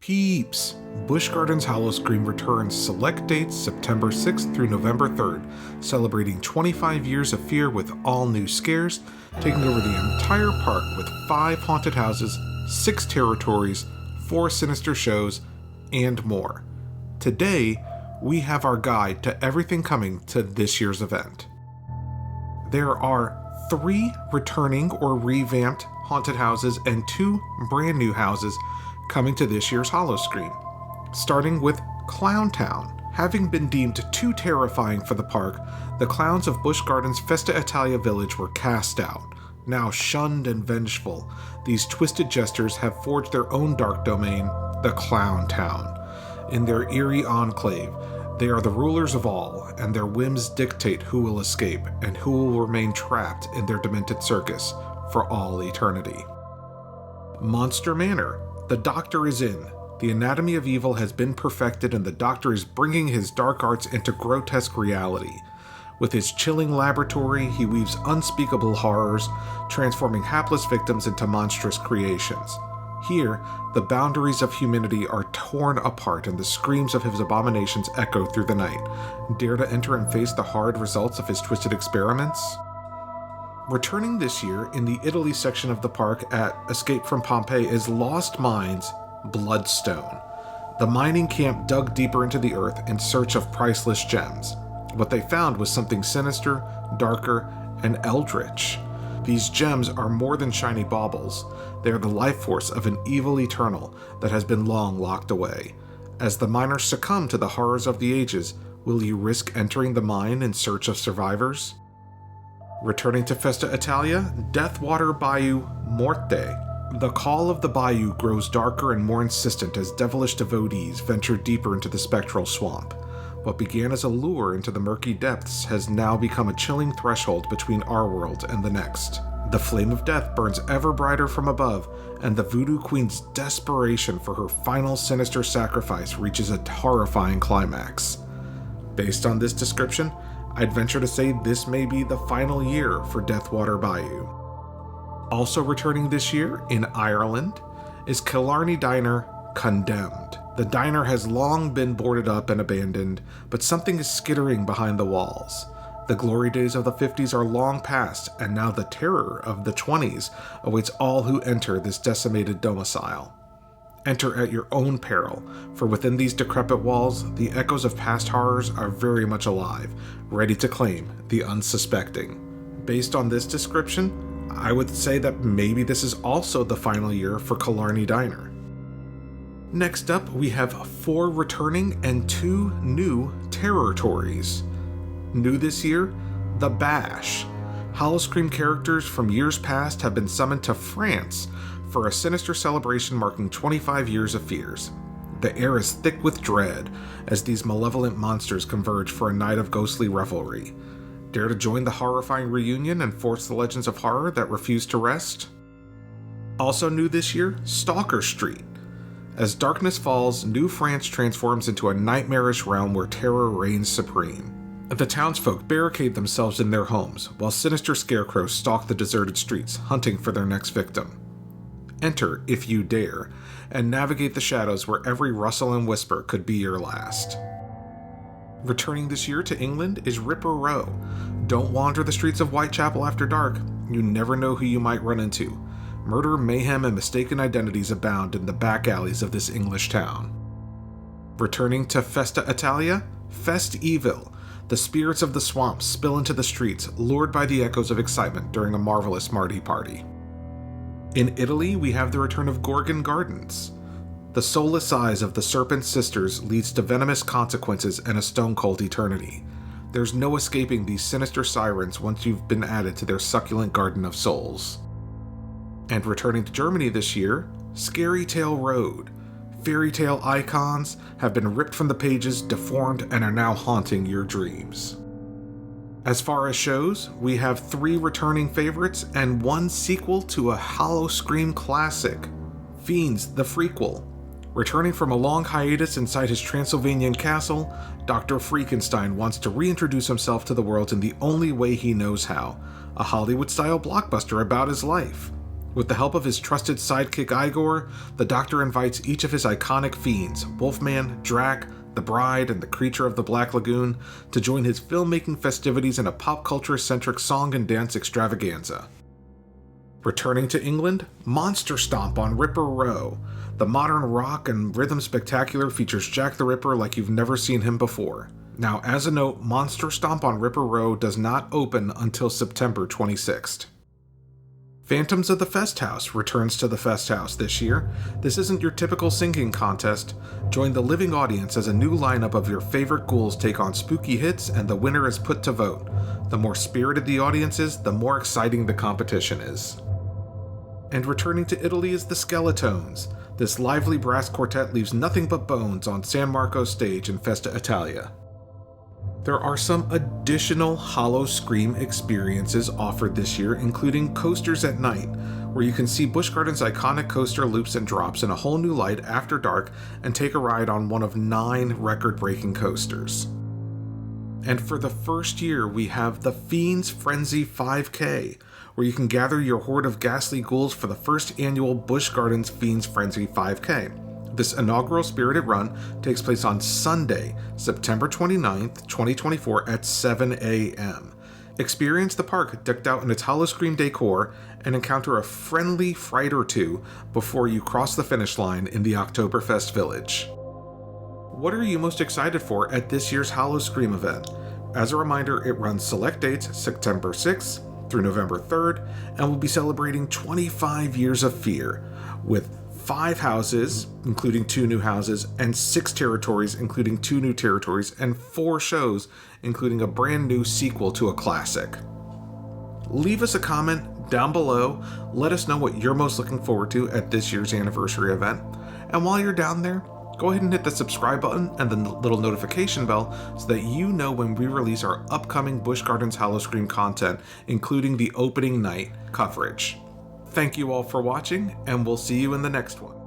Peeps! Busch Gardens Howl-O-Scream returns select dates September 6th through November 3rd, celebrating 25 years of fear with all new scares, taking over the entire park with 5 haunted houses, 6 Terror-Tories, 4 sinister shows, and more. Today, we have our guide to everything coming to this year's event. There are 3 returning or revamped haunted houses and 2 brand new houses coming to this year's Howl-O-Scream. Starting with Clown Town. Having been deemed too terrifying for the park, the clowns of Busch Gardens Festa Italia Village were cast out. Now shunned and vengeful, these twisted jesters have forged their own dark domain, the Clown Town. In their eerie enclave, they are the rulers of all, and their whims dictate who will escape and who will remain trapped in their demented circus for all eternity. Monster Manor. The Doctor is in. The anatomy of evil has been perfected, and the Doctor is bringing his dark arts into grotesque reality. With his chilling laboratory, he weaves unspeakable horrors, transforming hapless victims into monstrous creations. Here, the boundaries of humanity are torn apart and the screams of his abominations echo through the night. Dare to enter and face the hard results of his twisted experiments? Returning this year in the Italy section of the park at Escape from Pompeii is Lost Mines Bloodstone. The mining camp dug deeper into the earth in search of priceless gems. What they found was something sinister, darker, and eldritch. These gems are more than shiny baubles. They are the life force of an evil eternal that has been long locked away. As the miners succumb to the horrors of the ages, will you risk entering the mine in search of survivors? Returning to Festa Italia, Deathwater Bayou Morte. The call of the bayou grows darker and more insistent as devilish devotees venture deeper into the spectral swamp. What began as a lure into the murky depths has now become a chilling threshold between our world and the next. The flame of death burns ever brighter from above, and the Voodoo Queen's desperation for her final sinister sacrifice reaches a horrifying climax. Based on this description, I'd venture to say this may be the final year for Deathwater Bayou. Also returning this year in Ireland is Killarney Diner Condemned. The diner has long been boarded up and abandoned, but something is skittering behind the walls. The glory days of the 50s are long past, and now the terror of the 20s awaits all who enter this decimated domicile. Enter at your own peril, for within these decrepit walls, the echoes of past horrors are very much alive, ready to claim the unsuspecting. Based on this description, I would say that maybe this is also the final year for Killarney Diner. Next up, we have 4 returning and 2 new Terror-Tories. New this year, The Bash. Howl-O-Scream characters from years past have been summoned to France for a sinister celebration marking 25 years of fears. The air is thick with dread as these malevolent monsters converge for a night of ghostly revelry. Dare to join the horrifying reunion and force the legends of horror that refuse to rest? Also new this year, Stalker Street. As darkness falls, New France transforms into a nightmarish realm where terror reigns supreme. The townsfolk barricade themselves in their homes, while sinister scarecrows stalk the deserted streets, hunting for their next victim. Enter, if you dare, and navigate the shadows where every rustle and whisper could be your last. Returning this year to England is Ripper Row. Don't wander the streets of Whitechapel after dark. You never know who you might run into. Murder, mayhem, and mistaken identities abound in the back alleys of this English town. Returning to Festa Italia, Fest Evil. The spirits of the swamp spill into the streets, lured by the echoes of excitement during a marvelous Mardi party. In Italy, we have the return of Gorgon Gardens. The soulless eyes of the Serpent Sisters leads to venomous consequences and a stone-cold eternity. There's no escaping these sinister sirens once you've been added to their succulent garden of souls. And returning to Germany this year, Scary Tale Road. Fairy tale icons have been ripped from the pages, deformed, and are now haunting your dreams. As far as shows, we have 3 returning favorites and 1 sequel to a Howl-O-Scream classic, Fiends the Frequel. Returning from a long hiatus inside his Transylvanian castle, Dr. Frankenstein wants to reintroduce himself to the world in the only way he knows how, a Hollywood-style blockbuster about his life. With the help of his trusted sidekick Igor, the Doctor invites each of his iconic fiends, Wolfman, Drac, the Bride, and the Creature of the Black Lagoon, to join his filmmaking festivities in a pop culture-centric song and dance extravaganza. Returning to England, Monster Stomp on Ripper Row. The modern rock and rhythm spectacular features Jack the Ripper like you've never seen him before. Now, as a note, Monster Stomp on Ripper Row does not open until September 26th. Phantoms of the Fest House returns to the Fest House this year. This isn't your typical singing contest. Join the living audience as a new lineup of your favorite ghouls take on spooky hits, and the winner is put to vote. The more spirited the audience is, the more exciting the competition is. And returning to Italy is the Skeletones. This lively brass quartet leaves nothing but bones on San Marco's stage in Festa Italia. There are some additional Howl-O-Scream experiences offered this year, including Coasters at Night, where you can see Busch Gardens' iconic coaster loops and drops in a whole new light after dark and take a ride on one of 9 record-breaking coasters. And for the first year, we have the Fiends Frenzy 5K, where you can gather your horde of ghastly ghouls for the first annual Busch Gardens Fiends Frenzy 5K. This inaugural spirited run takes place on Sunday, September 29th, 2024 at 7 a.m. Experience the park decked out in its Howl-O-Scream decor and encounter a friendly fright or two before you cross the finish line in the Oktoberfest Village. What are you most excited for at this year's Howl-O-Scream event? As a reminder, it runs select dates September 6th through November 3rd and will be celebrating 25 years of fear with 5 houses, including 2 new houses, and 6 territories, including 2 new territories, and 4 shows, including a brand new sequel to a classic. Leave us a comment down below. Let us know what you're most looking forward to at this year's anniversary event. And while you're down there, go ahead and hit the subscribe button and the little notification bell so that you know when we release our upcoming Busch Gardens Howl-O-Scream content, including the opening night coverage. Thank you all for watching, and we'll see you in the next one.